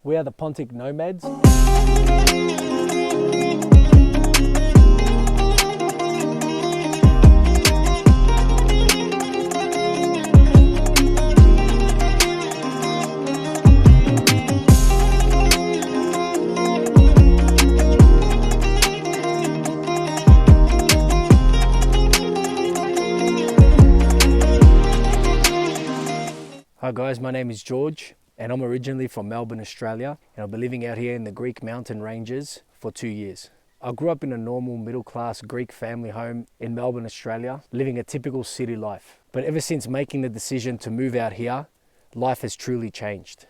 We are the Pontic Nomads. Hi guys, my name is George and I'm originally from Melbourne, Australia, and I've been living out here in the Greek mountain ranges for 2 years. I grew up in a normal middle-class Greek family home in Melbourne, Australia, living a typical city life. But ever since making the decision to move out here, life has truly changed.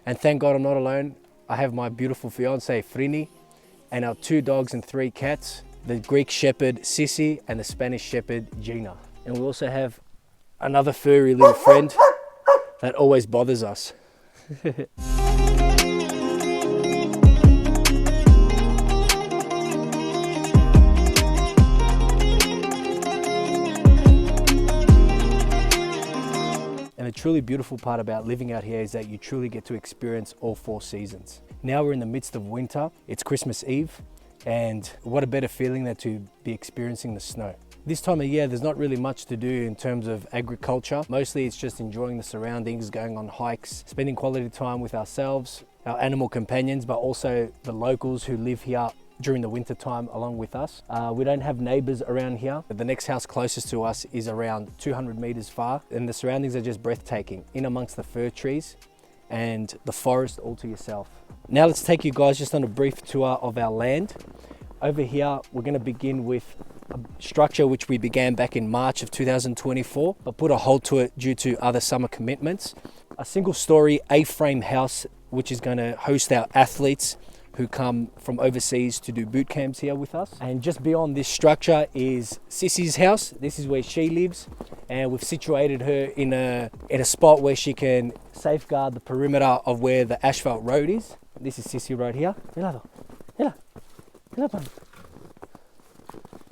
And thank God I'm not alone. I have my beautiful fiance, Frini, and our 2 dogs and 3 cats, the Greek Shepherd, Sissy, and the Spanish Shepherd, Gina. And we also have another furry little friend that always bothers us. And the truly beautiful part about living out here is that you truly get to experience all 4 seasons. Now we're in the midst of winter, it's Christmas Eve, and what a better feeling than to be experiencing the snow. This time of year, there's not really much to do in terms of agriculture. Mostly it's just enjoying the surroundings, going on hikes, spending quality time with ourselves, our animal companions, but also the locals who live here during the winter time along with us. We don't have neighbors around here. The next house closest to us is around 200 meters far, and the surroundings are just breathtaking, in amongst the fir trees and the forest all to yourself. Now let's take you guys just on a brief tour of our land. Over here, we're going to begin with a structure which we began back in March of 2024, but put a halt to it due to other summer commitments. A single story A-frame house, which is going to host our athletes who come from overseas to do boot camps here with us. And just beyond this structure is Sissy's house. This is where she lives, and we've situated her in a spot where she can safeguard the perimeter of where the asphalt road is. This is Sissy right here.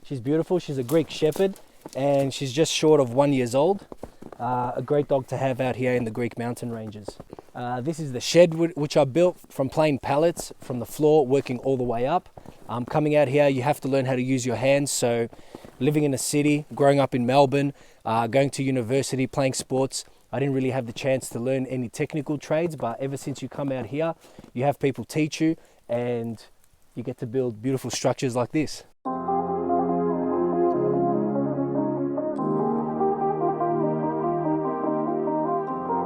She's beautiful. She's a Greek Shepherd, and she's just short of 1 year old. A great dog to have out here in the Greek mountain ranges. This is the shed which I built from plain pallets from the floor, working all the way up. Coming out here, you have to learn how to use your hands. So living in a city, growing up in Melbourne, going to university, playing sports, I didn't really have the chance to learn any technical trades, but ever since you come out here, you have people teach you and you get to build beautiful structures like this.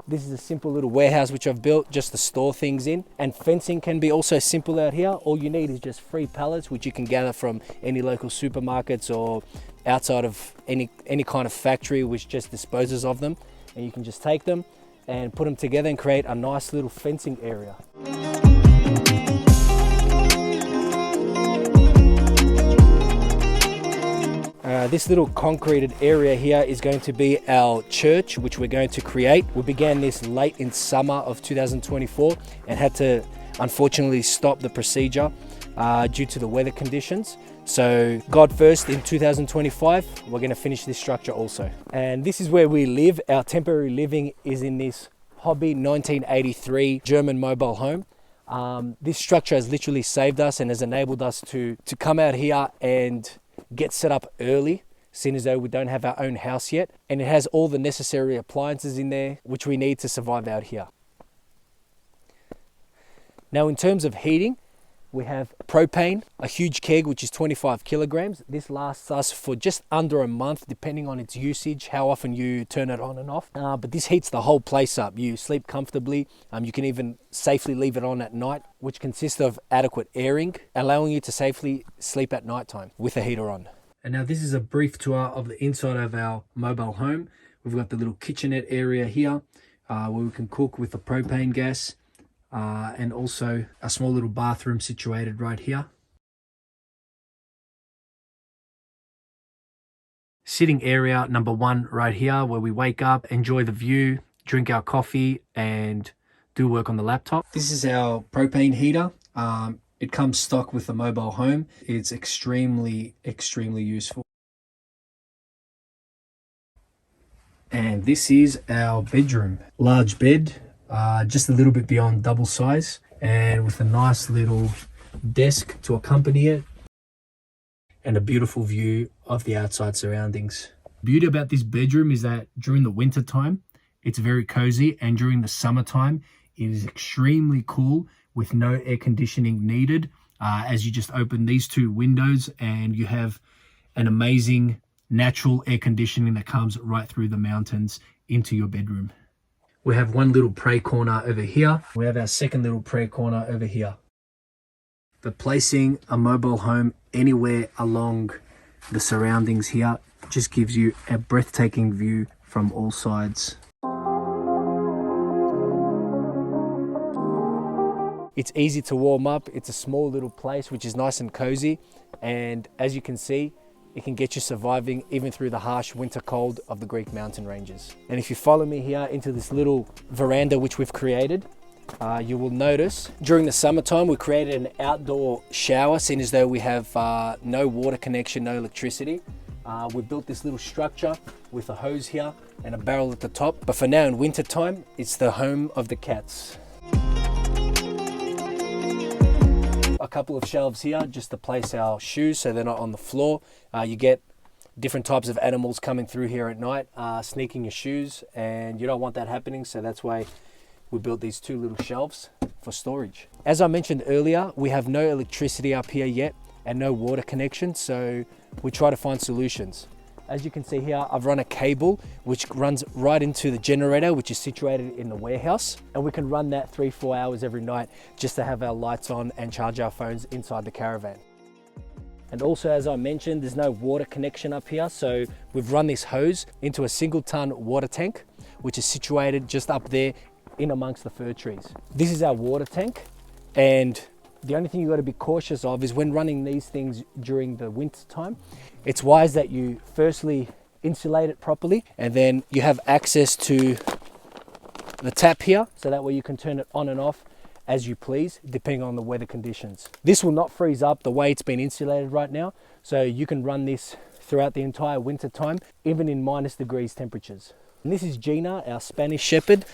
This is a simple little warehouse which I've built just to store things in, and fencing can be also simple out here. All you need is just 3 pallets which you can gather from any local supermarkets or outside of any kind of factory which just disposes of them, and you can just take them and put them together and create a nice little fencing area. This little concreted area here is going to be our church, which we're going to create. We began this late in summer of 2024 and had to unfortunately stop the procedure due to the weather conditions. So God first, in 2025, we're going to finish this structure also. And this is where we live. Our temporary living is in this Hobby 1983 German mobile home. This structure has literally saved us and has enabled us to come out here and get set up early, seeing as though we don't have our own house yet, and it has all the necessary appliances in there which we need to survive out here. Now in terms of heating, we have propane, a huge keg which is 25 kilograms. This lasts us for just under a month depending on its usage, how often you turn it on and off. But this heats the whole place up. You sleep comfortably. You can even safely leave it on at night, which consists of adequate airing, allowing you to safely sleep at nighttime with the heater on. And now this is a brief tour of the inside of our mobile home. We've got the little kitchenette area here where we can cook with the propane gas. And also a small little bathroom situated right here. Sitting area number 1 right here, where we wake up, enjoy the view, drink our coffee and do work on the laptop. This is our propane heater. It comes stock with the mobile home. It's extremely useful. And this is our bedroom. Large bed, just a little bit beyond double size, and with a nice little desk to accompany it, and a beautiful view of the outside surroundings. The beauty about this bedroom is that during the winter time, it's very cozy, and during the summertime, it is extremely cool with no air conditioning needed. As you just open these two windows and you have an amazing natural air conditioning that comes right through the mountains into your bedroom. We have one little prayer corner over here. We have our second little prayer corner over here. But placing a mobile home anywhere along the surroundings here just gives you a breathtaking view from all sides. It's easy to warm up. It's a small little place which is nice and cozy, and as you can see, it can get you surviving even through the harsh winter cold of the Greek mountain ranges. And if you follow me here into this little veranda which we've created, you will notice during the summertime we created an outdoor shower, seeing as though we have no water connection, no electricity. We built this little structure with a hose here and a barrel at the top, but for now in winter time it's the home of the cats. A couple of shelves here just to place our shoes so they're not on the floor. You get different types of animals coming through here at night, sneaking your shoes, and you don't want that happening, so that's why we built these two little shelves for storage. As I mentioned earlier, we have no electricity up here yet and no water connection, so we try to find solutions. As you can see here, I've run a cable which runs right into the generator, which is situated in the warehouse, and we can run that 3-4 hours every night just to have our lights on and charge our phones inside the caravan. And also, as I mentioned, there's no water connection up here, so we've run this hose into a single-ton water tank, which is situated just up there in amongst the fir trees. This is our water tank, and the only thing you've got to be cautious of is when running these things during the winter time, it's wise that you firstly insulate it properly, and then you have access to the tap here, so that way you can turn it on and off as you please, depending on the weather conditions. This will not freeze up the way it's been insulated right now, so you can run this throughout the entire winter time, even in -degrees temperatures. And this is Gina, our Spanish Shepherd.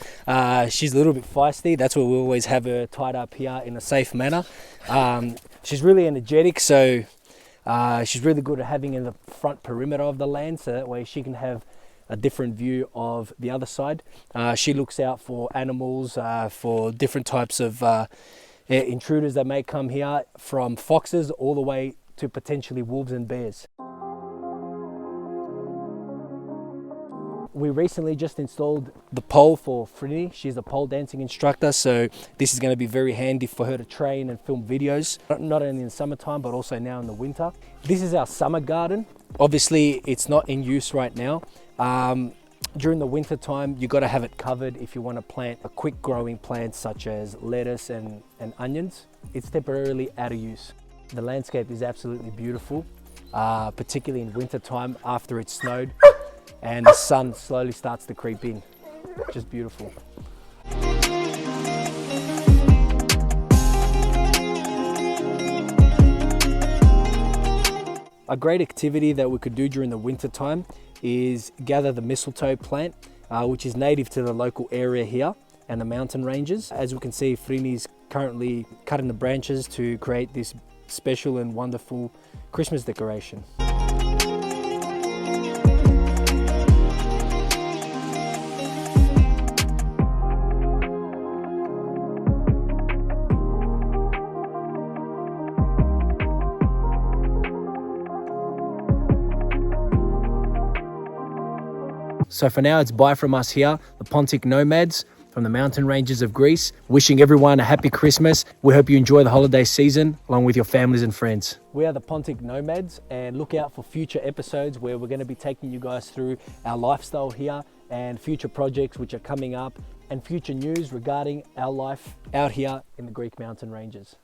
She's a little bit feisty. That's why we always have her tied up here in a safe manner. She's really energetic, so she's really good at having in the front perimeter of the land, so that way she can have a different view of the other side. She looks out for animals, for different types of intruders that may come here, from foxes all the way to potentially wolves and bears. We recently just installed the pole for Frini. She's a pole dancing instructor, so this is going to be very handy for her to train and film videos, not only in the summertime but also now in the winter. This is our summer garden. Obviously it's not in use right now. During the winter time you got to have it covered if you want to plant a quick growing plant such as lettuce and onions. It's temporarily out of use. The landscape is absolutely beautiful, particularly in winter time after it's snowed and the sun slowly starts to creep in. Just beautiful. A great activity that we could do during the winter time is gather the mistletoe plant, which is native to the local area here and the mountain ranges. As we can see, Frini's currently cutting the branches to create this special and wonderful Christmas decoration. So for now, it's bye from us here, the Pontic Nomads from the mountain ranges of Greece. Wishing everyone a happy Christmas. We hope you enjoy the holiday season along with your families and friends. We are the Pontic Nomads, and look out for future episodes where we're going to be taking you guys through our lifestyle here and future projects which are coming up and future news regarding our life out here in the Greek mountain ranges.